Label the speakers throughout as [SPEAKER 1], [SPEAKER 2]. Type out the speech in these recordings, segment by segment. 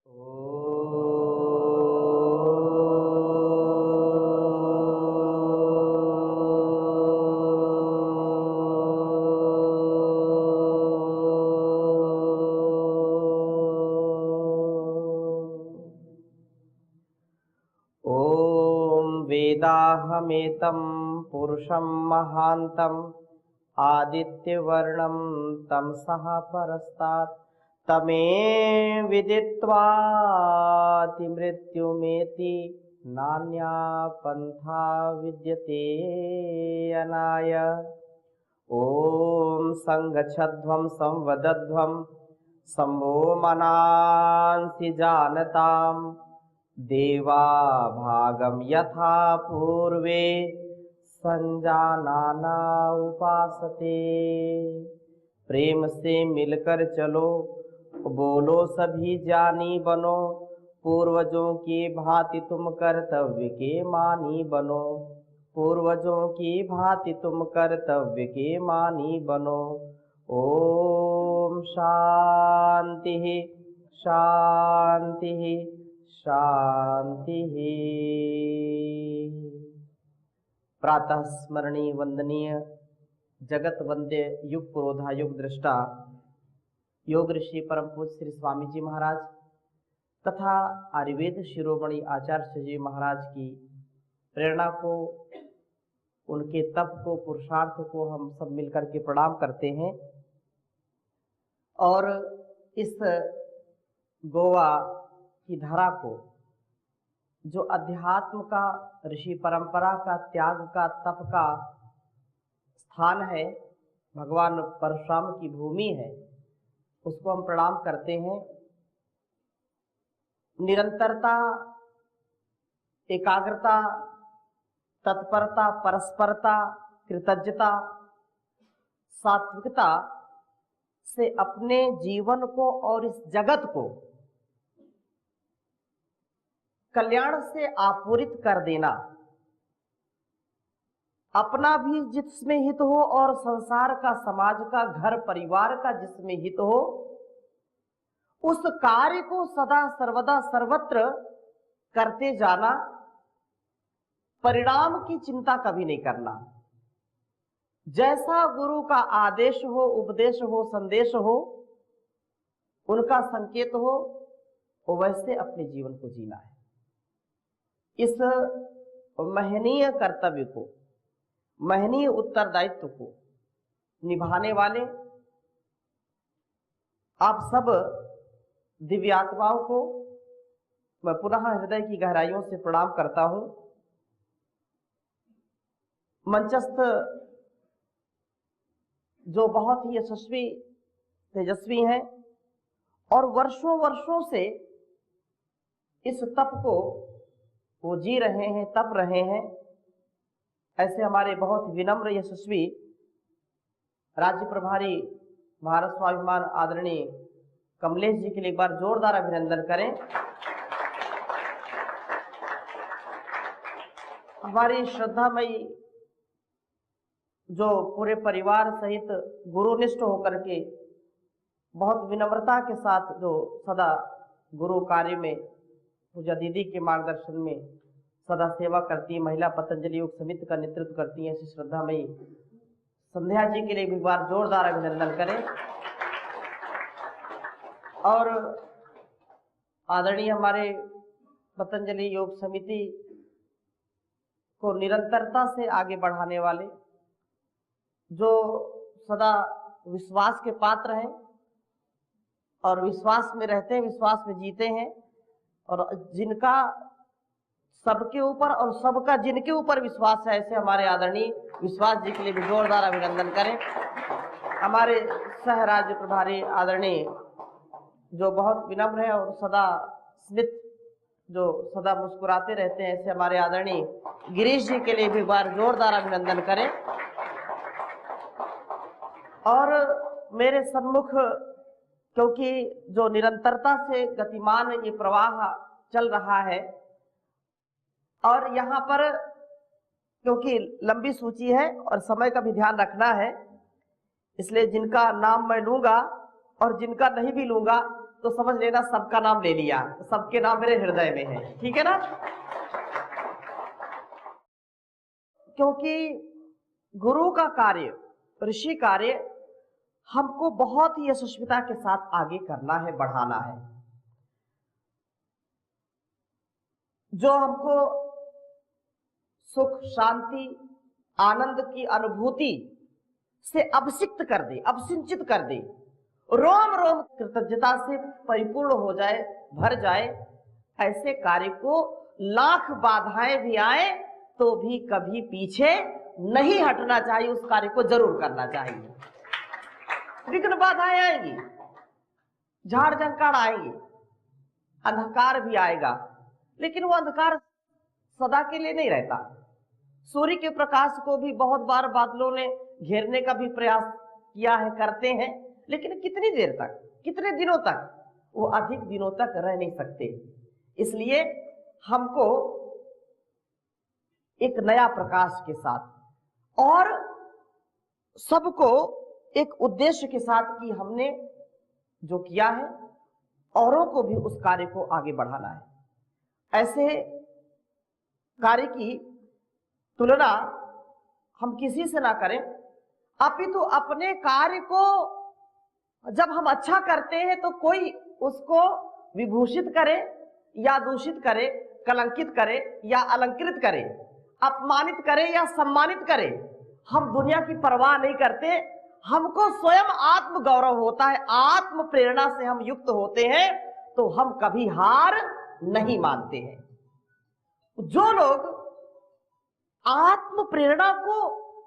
[SPEAKER 1] ॐ वेदाहमेतं पुरुषं महान्तम् आदित्यवर्णं तमसः परस्तात् तमे विदित्वाति मृत्युमेति नान्या पन्था विद्यते अनाय। ॐ संगच्छध्वं संवदध्वं शम्भो मनांसि जानताम् देवा भागम यथा पूर्वे संजानाना उपासते। प्रेम से मिलकर चलो, बोलो सभी ज्ञानी बनो, पूर्वजों की भांति तुम कर्तव्य के मानी बनो, पूर्वजों की भांति तुम कर्तव्य के मानी बनो। ओम शांति शांति शांति। प्रातः स्मरणीय वंदनीय जगत वंद्य युग पुरोधा युग दृष्टा योग ऋषि परम पूज्य श्री स्वामी जी महाराज तथा आयुर्वेद शिरोमणि आचार्य जी महाराज की प्रेरणा को, उनके तप को, पुरुषार्थ को हम सब मिलकर के प्रणाम करते हैं। और इस गोवा की धारा को, जो अध्यात्म का, ऋषि परंपरा का, त्याग का, तप का स्थान है, भगवान परशुराम की भूमि है, उसको हम प्रणाम करते हैं। निरंतरता, एकाग्रता, तत्परता, परस्परता, कृतज्ञता, सात्विकता से अपने जीवन को और इस जगत को कल्याण से आपूरित कर देना, अपना भी जिसमें हित हो और संसार का, समाज का, घर परिवार का जिसमें हित हो, उस कार्य को सदा सर्वदा सर्वत्र करते जाना, परिणाम की चिंता कभी नहीं करना। जैसा गुरु का आदेश हो, उपदेश हो, संदेश हो, उनका संकेत हो, वैसे अपने जीवन को जीना है। इस महनीय कर्तव्य को, महनीय उत्तरदायित्व को निभाने वाले आप सब दिव्यात्माओं को मैं पुनः हृदय की गहराइयों से प्रणाम करता हूं। मंचस्थ जो बहुत ही यशस्वी, तेजस्वी हैं और वर्षों वर्षों से इस तप को वो जी रहे हैं, तप रहे हैं, ऐसे हमारे बहुत विनम्र यशस्वी राज्य प्रभारी भारत स्वाभिमान आदरणीय कमलेश जी के लिए एक बार जोरदार अभिनंदन करें। हमारी श्रद्धामयी जो पूरे परिवार सहित गुरुनिष्ठ होकर के बहुत विनम्रता के साथ जो सदा गुरु कार्य में पूजा दीदी के मार्गदर्शन में सदा सेवा करती है, महिला पतंजलि योग समिति का नेतृत्व करती है, ऐसी श्रद्धामयी संध्या जी के लिए भी बार जोरदार अभिनंदन करें। और आदरणीय हमारे पतंजलि योग समिति को निरंतरता से आगे बढ़ाने वाले, जो सदा विश्वास के पात्र हैं और विश्वास में रहते हैं, विश्वास में जीते हैं, और जिनका सबके ऊपर और सबका जिनके ऊपर विश्वास है, ऐसे हमारे आदरणीय विश्वास जी के लिए भी जोरदार अभिनंदन करें। हमारे सह राज्य प्रभारी आदरणीय जो बहुत विनम्र है और सदा स्मित, जो सदा मुस्कुराते रहते हैं, ऐसे हमारे आदरणीय गिरीश जी के लिए भी बार जोरदार अभिनंदन करें। और मेरे सन्मुख, क्योंकि जो निरंतरता से गतिमान ये प्रवाह चल रहा है, और यहाँ पर क्योंकि लंबी सूची है और समय का भी ध्यान रखना है, इसलिए जिनका नाम मैं लूंगा और जिनका नहीं भी लूंगा तो समझ लेना सबका नाम ले लिया, सबके नाम मेरे हृदय में है, ठीक है ना। क्योंकि गुरु का कार्य, ऋषि कार्य हमको बहुत ही यशस्विता के साथ आगे करना है, बढ़ाना है। जो हमको सुख, शांति, आनंद की अनुभूति से अभिषिक्त कर दे, अभिसिंचित कर दे, रोम रोम कृतज्ञता से परिपूर्ण हो जाए, भर जाए, ऐसे कार्य को लाख बाधाएं भी आए तो भी कभी पीछे नहीं हटना चाहिए, उस कार्य को जरूर करना चाहिए। विघ्न बाधाएं आएंगी, झाड़ झंकार आएंगे, अंधकार भी आएगा, लेकिन वो अंधकार सदा के लिए नहीं रहता। सूर्य के प्रकाश को भी बहुत बार बादलों ने घेरने का भी प्रयास किया है, करते हैं, लेकिन कितनी देर तक, कितने दिनों तक? वो अधिक दिनों तक रह नहीं सकते। इसलिए हमको एक नया प्रकाश के साथ और सबको एक उद्देश्य के साथ कि हमने जो किया है औरों को भी उस कार्य को आगे बढ़ाना है। ऐसे कार्य की तुलना हम किसी से ना करें, अपितु अपने कार्य को जब हम अच्छा करते हैं तो कोई उसको विभूषित करे या दूषित करे, कलंकित करे या अलंकृत करे, अपमानित करे या सम्मानित करे, हम दुनिया की परवाह नहीं करते। हमको स्वयं आत्म गौरव होता है, आत्म प्रेरणा से हम युक्त होते हैं, तो हम कभी हार नहीं मानते हैं। जो लोग आत्म प्रेरणा को,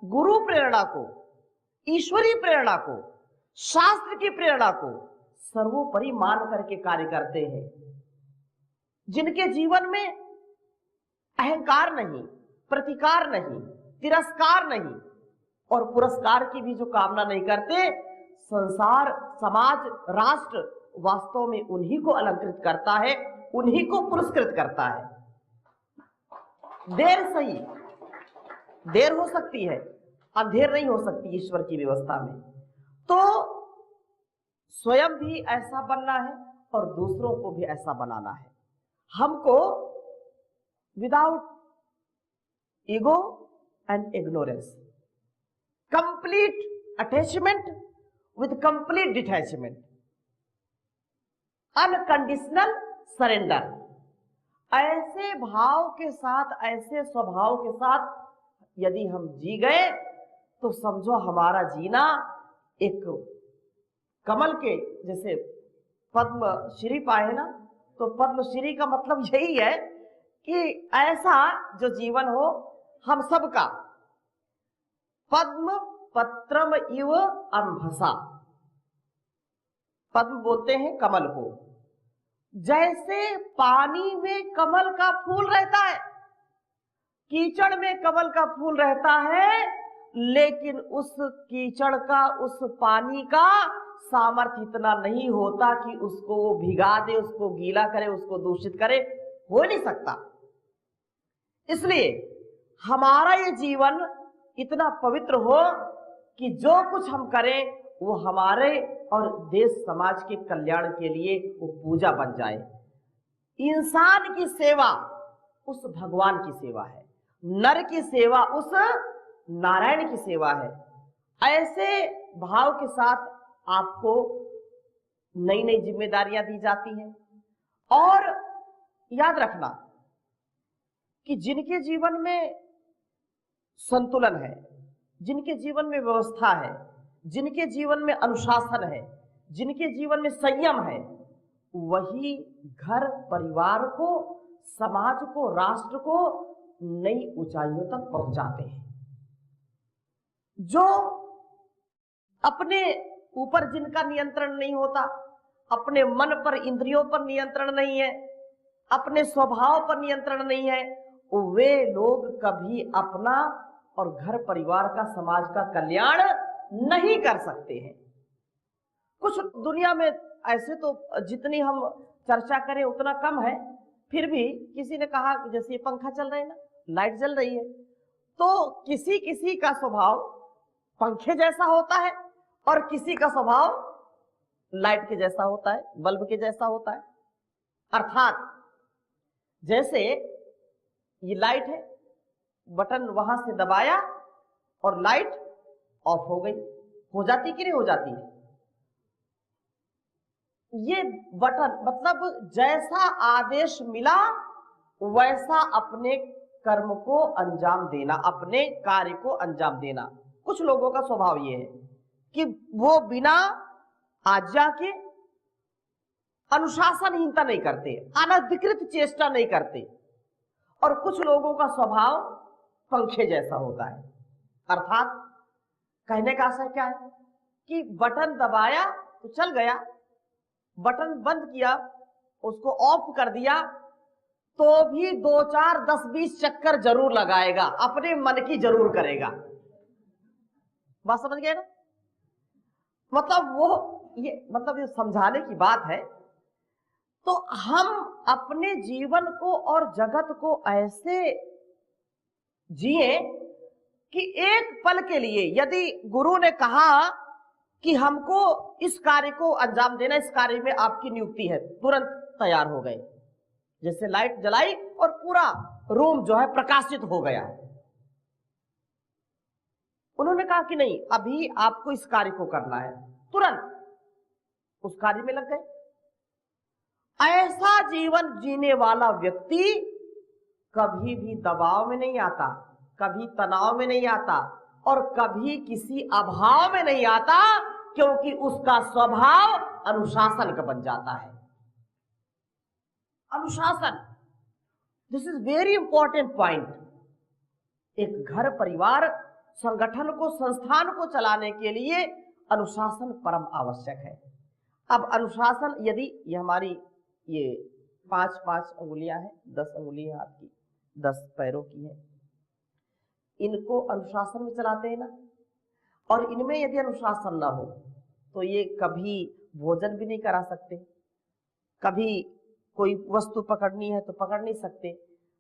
[SPEAKER 1] गुरु प्रेरणा को, ईश्वरीय प्रेरणा को, शास्त्र की प्रेरणा को सर्वोपरि मान करके कार्य करते हैं, जिनके जीवन में अहंकार नहीं, प्रतिकार नहीं, तिरस्कार नहीं और पुरस्कार की भी जो कामना नहीं करते, संसार, समाज, राष्ट्र वास्तव में उन्हीं को अलंकृत करता है, उन्हीं को पुरस्कृत करता है। देर सही, देर हो सकती है, अंधेर नहीं हो सकती ईश्वर की व्यवस्था में। तो स्वयं भी ऐसा बनना है और दूसरों को भी ऐसा बनाना है। हमको without ego and ignorance, complete attachment with complete detachment, unconditional surrender, ऐसे भाव के साथ, ऐसे स्वभाव के साथ यदि हम जी गए तो समझो हमारा जीना एक कमल के जैसे पद्म श्री पाए ना, तो पद्म श्री का मतलब यही है कि ऐसा जो जीवन हो हम सबका, पद्म पत्रम इव अंभसा, पद्म बोलते हैं कमल को, जैसे पानी में कमल का फूल रहता है, कीचड़ में कमल का फूल रहता है, लेकिन उस कीचड़ का, उस पानी का सामर्थ्य इतना नहीं होता कि उसको वो भिगा दे, उसको गीला करे, उसको दूषित करे, हो नहीं सकता। इसलिए हमारा ये जीवन इतना पवित्र हो कि जो कुछ हम करें वो हमारे और देश समाज के कल्याण के लिए वो पूजा बन जाए। इंसान की सेवा उस भगवान की सेवा है, नर की सेवा उस नारायण की सेवा है। ऐसे भाव के साथ आपको नई नई जिम्मेदारियां दी जाती हैं। और याद रखना कि जिनके जीवन में संतुलन है, जिनके जीवन में व्यवस्था है, जिनके जीवन में अनुशासन है, जिनके जीवन में संयम है, वही घर परिवार को, समाज को, राष्ट्र को नई ऊंचाइयों तक पहुंचाते हैं। जो अपने ऊपर जिनका नियंत्रण नहीं होता, अपने मन पर, इंद्रियों पर नियंत्रण नहीं है, अपने स्वभाव पर नियंत्रण नहीं है, वे लोग कभी अपना और घर परिवार का, समाज का कल्याण नहीं कर सकते हैं। कुछ दुनिया में ऐसे तो जितनी हम चर्चा करें उतना कम है, फिर भी किसी ने कहा जैसे ये पंखा चल रहा है ना, लाइट जल रही है, तो किसी किसी का स्वभाव पंखे जैसा होता है और किसी का स्वभाव लाइट के जैसा होता है, बल्ब के जैसा होता है। अर्थात जैसे ये लाइट है, बटन वहां से दबाया और लाइट ऑफ हो गई, हो जाती कि नहीं हो जाती? ये बटन मतलब जैसा आदेश मिला वैसा अपने कर्म को अंजाम देना, अपने कार्य को अंजाम देना। कुछ लोगों का स्वभाव ये है कि वो बिना आज्ञा के अनुशासनहीनता नहीं करते, अनधिकृत चेष्टा नहीं करते। और कुछ लोगों का स्वभाव पंखे जैसा होता है। अर्थात कहने का आशय क्या है कि बटन दबाया तो चल गया, बटन बंद किया, उसको ऑफ कर दिया तो भी 2 4 10 20 चक्कर जरूर लगाएगा, अपने मन की जरूर करेगा। बात समझ गए ना? मतलब वो ये समझाने की बात है। तो हम अपने जीवन को और जगत को ऐसे जिए कि एक पल के लिए यदि गुरु ने कहा कि हमको इस कार्य को अंजाम देना, इस कार्य में आपकी नियुक्ति है, तुरंत तैयार हो गए। जैसे लाइट जलाई और पूरा रूम जो है प्रकाशित हो गया। उन्होंने कहा कि नहीं, अभी आपको इस कार्य को करना है, तुरंत उस कार्य में लग गए। ऐसा जीवन जीने वाला व्यक्ति कभी भी दबाव में नहीं आता, कभी तनाव में नहीं आता और कभी किसी अभाव में नहीं आता, क्योंकि उसका स्वभाव अनुशासन का बन जाता है। अनुशासन, this is very important point. एक घर, परिवार, संगठन को, संस्थान को चलाने के लिए अनुशासन परम आवश्यक है। अब अनुशासन, यदि ये हमारी ये 5-5 अंगुलियां हैं, 10 अंगुलियां हाथ की, 10 पैरों की है, इनको अनुशासन में चलाते हैं ना, और इनमें यदि अनुशासन ना हो तो ये कभी भोजन भी नहीं करा सकते, कभी कोई वस्तु पकड़नी है तो पकड़ नहीं सकते।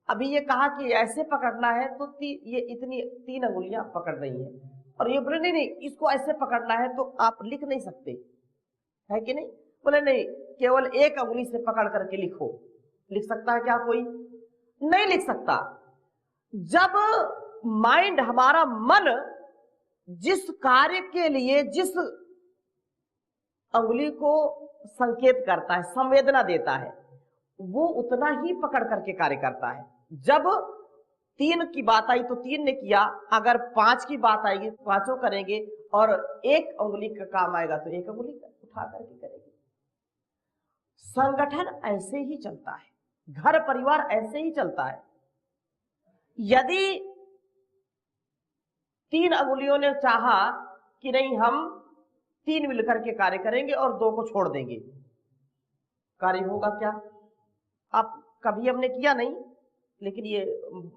[SPEAKER 1] अभी ये कहा कि ऐसे पकड़ना है तो ये इतनी 3 अंगुलियां पकड़ रही हैं, और ये बोले नहीं इसको ऐसे पकड़ना है, तो आप लिख नहीं सकते, है कि नहीं? बोले नहीं, केवल 1 अंगुली से पकड़ करके लिखो। लिख सकता है क्या कोई? नहीं लिख सकता। जब माइंड, हमारा मन जिस कार्य के लिए जिस अंगुली को संकेत करता है, संवेदना देता है, वो उतना ही पकड़ करके कार्य करता है। जब 3 की बात आई तो 3 ने किया, अगर 5 की बात आएगी 5 करेंगे, और 1 अंगुली का काम आएगा तो 1 अंगुली उठा करके करेंगे। संगठन ऐसे ही चलता है, घर परिवार ऐसे ही चलता है। यदि 3 अंगुलियों ने चाहा कि नहीं हम 3 मिलकर के कार्य करेंगे और 2 को छोड़ देंगे, कार्य होगा क्या? आप कभी हमने किया नहीं, लेकिन ये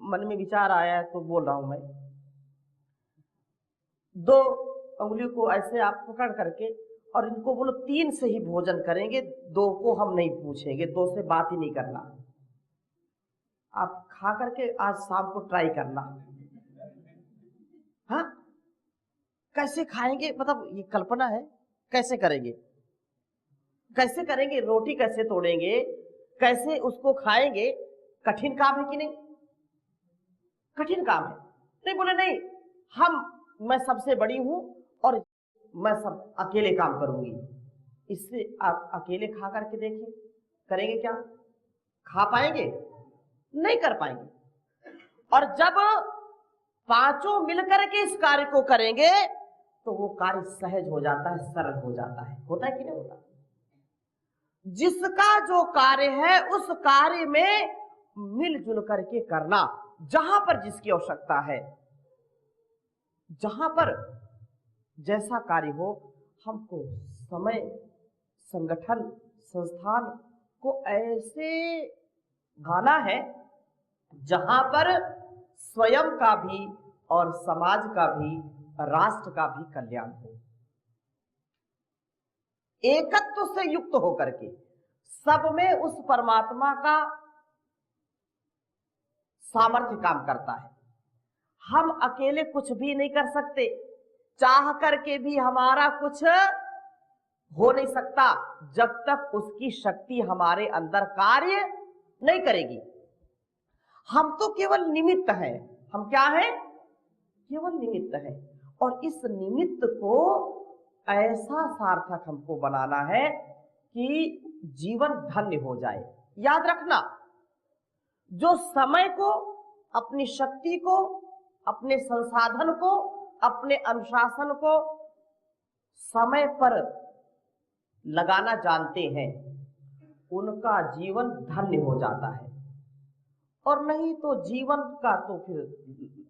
[SPEAKER 1] मन में विचार आया है तो बोल रहा हूं मैं। 2 अंगुलियों को ऐसे आप पकड़ करके और इनको बोलो 3 से ही भोजन करेंगे, 2 को हम नहीं पूछेंगे, 2 से बात ही नहीं करना। आप खा करके आज शाम को ट्राई करना। हाँ, कैसे खाएंगे, मतलब ये कल्पना है, कैसे करेंगे, कैसे करेंगे, रोटी कैसे तोड़ेंगे, कैसे उसको खाएंगे? कठिन काम है कि नहीं? कठिन काम है। नहीं, बोले नहीं, मैं सबसे बड़ी हूं और मैं सब अकेले काम करूंगी। इससे आप अकेले खा करके देखिए, करेंगे क्या? खा पाएंगे? नहीं कर पाएंगे। और जब 5 मिलकर के इस कार्य को करेंगे तो वो कार्य सहज हो जाता है, सरल हो जाता है। होता है कि नहीं होता? जिसका जो कार्य है उस कार्य में मिलजुल करके करना, जहां पर जिसकी आवश्यकता है, जहां पर जैसा कार्य हो, हमको समय, संगठन, संस्थान को ऐसे गाना है जहां पर स्वयं का भी और समाज का भी, राष्ट्र का भी कल्याण हो। एकत्व से युक्त होकर के सब में उस परमात्मा का सामर्थ्य काम करता है। हम अकेले कुछ भी नहीं कर सकते, चाह करके भी हमारा कुछ हो नहीं सकता जब तक उसकी शक्ति हमारे अंदर कार्य नहीं करेगी। हम तो केवल निमित्त हैं। हम क्या हैं? केवल निमित्त हैं। और इस निमित्त को ऐसा सार्थक हमको बनाना है कि जीवन धन्य हो जाए। याद रखना, जो समय को, अपनी शक्ति को, अपने संसाधन को, अपने अनुशासन को समय पर लगाना जानते हैं, उनका जीवन धन्य हो जाता है। और नहीं तो जीवन का तो फिर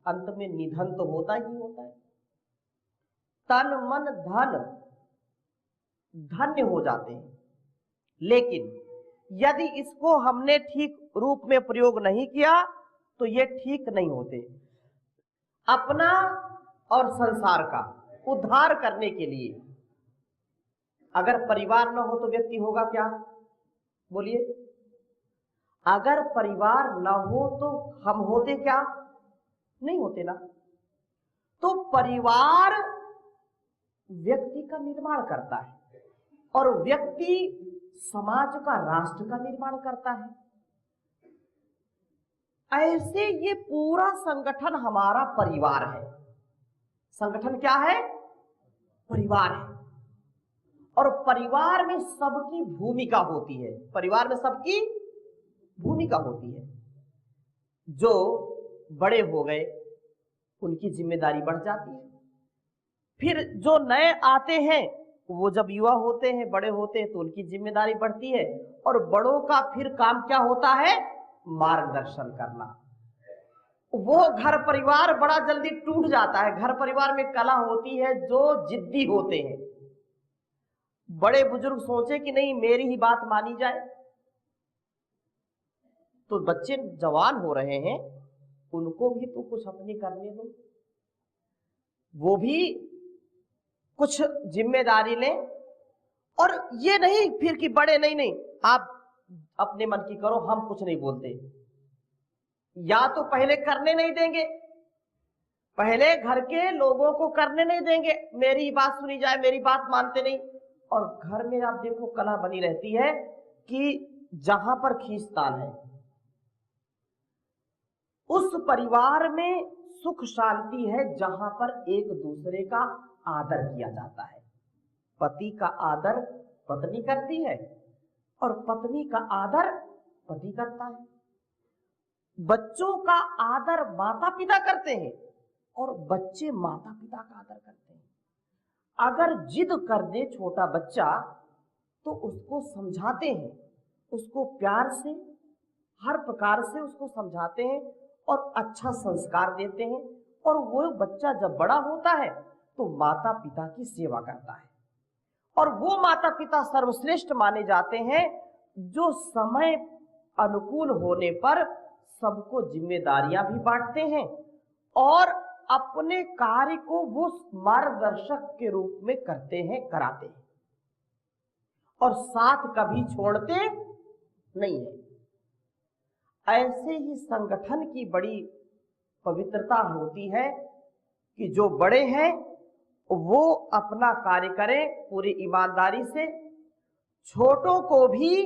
[SPEAKER 1] अंत में निधन तो होता ही होता है। तन मन धन धन्य हो जाते हैं, लेकिन यदि इसको हमने ठीक रूप में प्रयोग नहीं किया तो ये ठीक नहीं होते। अपना और संसार का उद्धार करने के लिए अगर परिवार न हो तो व्यक्ति होगा क्या? बोलिए। अगर परिवार न हो तो हम होते क्या? नहीं होते ना। तो परिवार व्यक्ति का निर्माण करता है और व्यक्ति समाज का, राष्ट्र का निर्माण करता है। ऐसे ये पूरा संगठन हमारा परिवार है। संगठन क्या है? परिवार है। और परिवार में सबकी भूमिका होती है। परिवार में सबकी भूमिका होती है। जो बड़े हो गए उनकी जिम्मेदारी बढ़ जाती है। फिर जो नए आते हैं वो जब युवा होते हैं, बड़े होते हैं, तो उनकी जिम्मेदारी बढ़ती है। और बड़ों का फिर काम क्या होता है? मार्गदर्शन करना। वो घर परिवार बड़ा जल्दी टूट जाता है। घर परिवार में कला होती है, जो जिद्दी होते हैं। बड़े बुजुर्ग सोचे कि नहीं मेरी ही बात मानी जाए, तो बच्चे जवान हो रहे हैं, उनको भी तो कुछ अपनी करने दो, वो भी कुछ जिम्मेदारी लें। और ये नहीं फिर कि बड़े नहीं आप अपने मन की करो, हम कुछ नहीं बोलते। या तो पहले करने नहीं देंगे, पहले घर के लोगों को करने नहीं देंगे, मेरी बात सुनी जाए, मेरी बात मानते नहीं। और घर में आप देखो कला बनी रहती है कि जहां पर खींचतान है उस परिवार में सुख शांति है जहां पर एक दूसरे का आदर किया जाता है। पति का आदर पत्नी करती है और पत्नी का आदर पति करता है। बच्चों का आदर माता पिता करते हैं और बच्चे माता पिता का आदर करते हैं। अगर जिद कर दे छोटा बच्चा तो उसको समझाते हैं, उसको प्यार से हर प्रकार से उसको समझाते हैं और अच्छा संस्कार देते हैं। और वो बच्चा जब बड़ा होता है तो माता पिता की सेवा करता है। और वो माता पिता सर्वश्रेष्ठ माने जाते हैं जो समय अनुकूल होने पर सबको जिम्मेदारियां भी बांटते हैं और अपने कार्य को वो मार्गदर्शक के रूप में करते हैं, कराते हैं और साथ कभी छोड़ते नहीं है। ऐसे ही संगठन की बड़ी पवित्रता होती है कि जो बड़े हैं वो अपना कार्य करें पूरी ईमानदारी से, छोटों को भी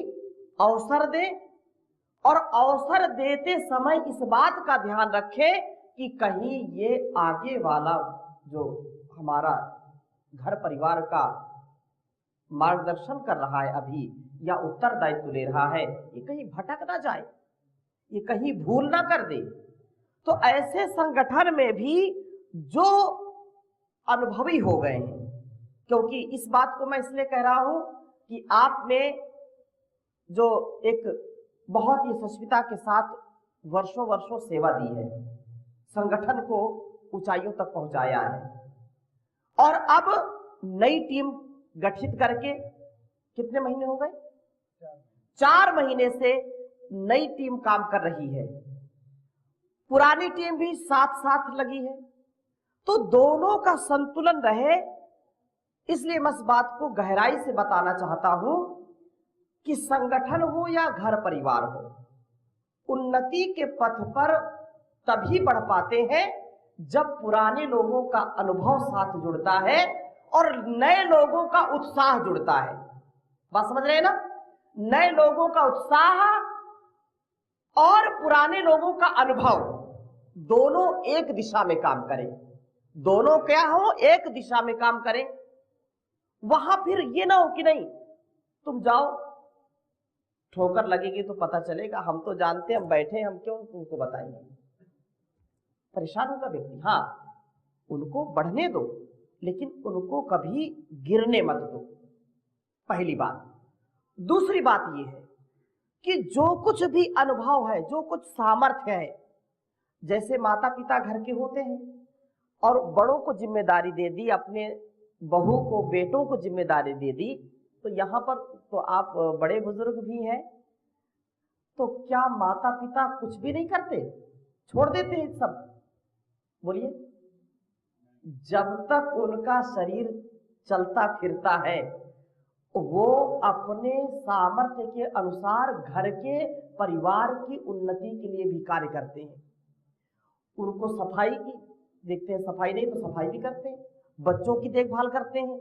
[SPEAKER 1] अवसर दें और अवसर देते समय इस बात का ध्यान रखें कि कहीं ये आगे वाला जो हमारा घर परिवार का मार्गदर्शन कर रहा है अभी या उत्तरदायित्व ले रहा है, ये कहीं भटक ना जाए, ये कहीं भूल ना कर दे। तो ऐसे संगठन में भी जो अनुभवी हो गए हैं, क्योंकि इस बात को मैं इसलिए कह रहा हूं कि आपने जो एक बहुत ही यशस्विता के साथ वर्षों वर्षों सेवा दी है, संगठन को ऊंचाइयों तक पहुंचाया है और अब नई टीम गठित करके कितने महीने हो गए? 4 महीने से नई टीम काम कर रही है, पुरानी टीम भी साथ साथ लगी है। तो दोनों का संतुलन रहे, इसलिए मैं इस बात को गहराई से बताना चाहता हूं कि संगठन हो या घर परिवार हो, उन्नति के पथ पर तभी बढ़ पाते हैं जब पुराने लोगों का अनुभव साथ जुड़ता है और नए लोगों का उत्साह जुड़ता है। बात समझ रहे हैं ना? नए लोगों का उत्साह और पुराने लोगों का अनुभव दोनों एक दिशा में काम करें, दोनों क्या हो, एक दिशा में काम करें। वहां फिर ये ना हो कि नहीं तुम जाओ, ठोकर लगेगी तो पता चलेगा, हम तो जानते हैं, हम बैठे, हम क्यों तुमको बताएंगे। परेशान होगा व्यक्ति। हाँ, उनको बढ़ने दो, लेकिन उनको कभी गिरने मत दो, पहली बात। दूसरी बात यह है कि जो कुछ भी अनुभव है, जो कुछ सामर्थ्य है, जैसे माता पिता घर के होते हैं और बड़ों को जिम्मेदारी दे दी, अपने बहू को, बेटों को जिम्मेदारी दे दी, तो यहां पर तो आप बड़े बुजुर्ग भी हैं, तो क्या माता पिता कुछ भी नहीं करते, छोड़ देते हैं सब? बोलिए। जब तक उनका शरीर चलता फिरता है वो अपने सामर्थ्य के अनुसार घर के परिवार की उन्नति के लिए भी कार्य करते हैं। उनको सफाई की देखते हैं, सफाई नहीं तो सफाई भी करते हैं, बच्चों की देखभाल करते हैं,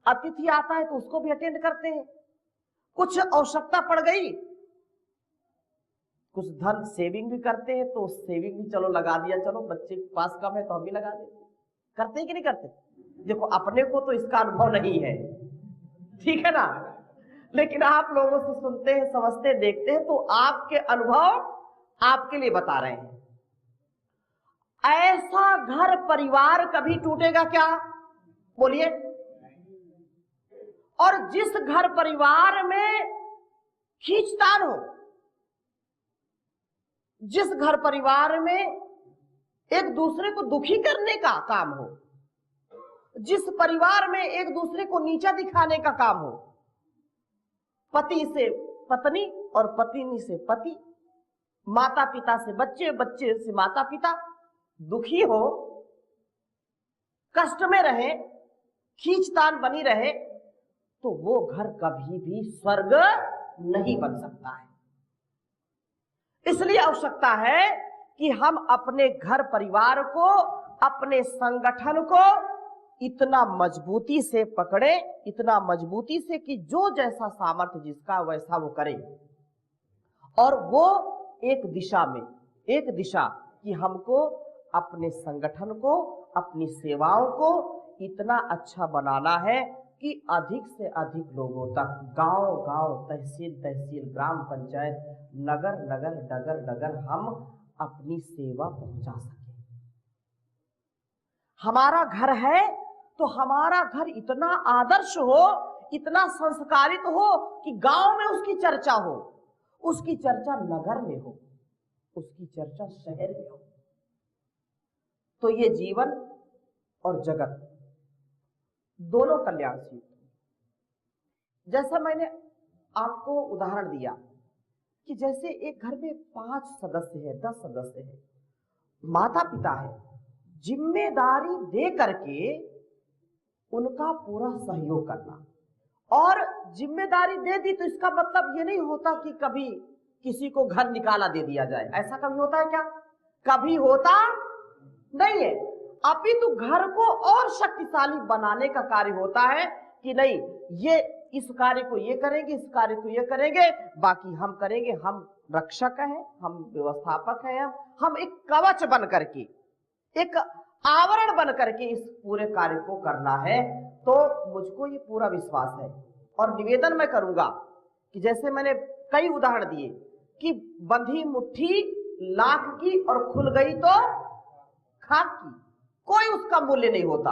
[SPEAKER 1] अतिथि आता है तो उसको भी अटेंड करते हैं, कुछ आवश्यकता पड़ गई कुछ धन सेविंग भी करते हैं तो सेविंग भी चलो लगा दिया, चलो बच्चे के पास कम है तो हम भी लगा देते। करते हैं कि नहीं करते? देखो, अपने को तो इसका अनुभव नहीं है, ठीक है ना, लेकिन आप लोगों से सुनते हैं, समझते हैं, देखते हैं, तो आपके अनुभव आपके लिए बता रहे हैं। ऐसा घर परिवार कभी टूटेगा क्या? बोलिए। और जिस घर परिवार में खींचतान हो, जिस घर परिवार में एक दूसरे को दुखी करने का काम हो, जिस परिवार में एक दूसरे को नीचा दिखाने का काम हो, पति से पत्नी और पत्नी से पति, माता पिता से बच्चे, बच्चे से माता पिता दुखी हो, कष्ट में रहे, खींचतान बनी रहे, तो वो घर कभी भी स्वर्ग नहीं बन सकता है। इसलिए आवश्यकता है कि हम अपने घर परिवार को, अपने संगठन को इतना मजबूती से पकड़े, इतना मजबूती से कि जो जैसा सामर्थ्य जिसका वैसा वो करे, और वो एक दिशा में, एक दिशा कि हमको अपने संगठन को, अपनी सेवाओं को इतना अच्छा बनाना है कि अधिक से अधिक लोगों तक, गांव गांव, तहसील तहसील, ग्राम पंचायत, नगर नगर, डगर डगर हम अपनी सेवा पहुंचा सके। हमारा घर है तो हमारा घर इतना आदर्श हो, इतना संस्कारित हो कि गांव में उसकी चर्चा हो, उसकी चर्चा नगर में हो, उसकी चर्चा शहर में हो। तो ये जीवन और जगत दोनों कल्याणशील। जैसा मैंने आपको उदाहरण दिया कि जैसे एक घर में 5 सदस्य है, 10 सदस्य है, माता पिता है, जिम्मेदारी दे करके उनका पूरा सहयोग करना। और जिम्मेदारी दे दी तो इसका मतलब ये नहीं होता कि कभी किसी को घर निकाला दे दिया जाए। ऐसा कभी होता है क्या? कभी होता नहीं है। अपितु घर को और शक्तिशाली बनाने का कार्य होता है कि नहीं, ये इस कार्य को ये करेंगे, इस कार्य को ये करेंगे, बाकी हम करेंगे। हम रक्षक हैं, हम व्यवस्थापक हैं, हम एक कवच बन करके, एक आवरण बन करके इस पूरे कार्य को करना है। तो मुझको ये पूरा विश्वास है और निवेदन मैं करूंगा कि जैसे मैंने कई उदाहरण दिए कि बंधी मुट्ठी लाख की और खुल गई तो खाक की, कोई उसका मूल्य नहीं होता।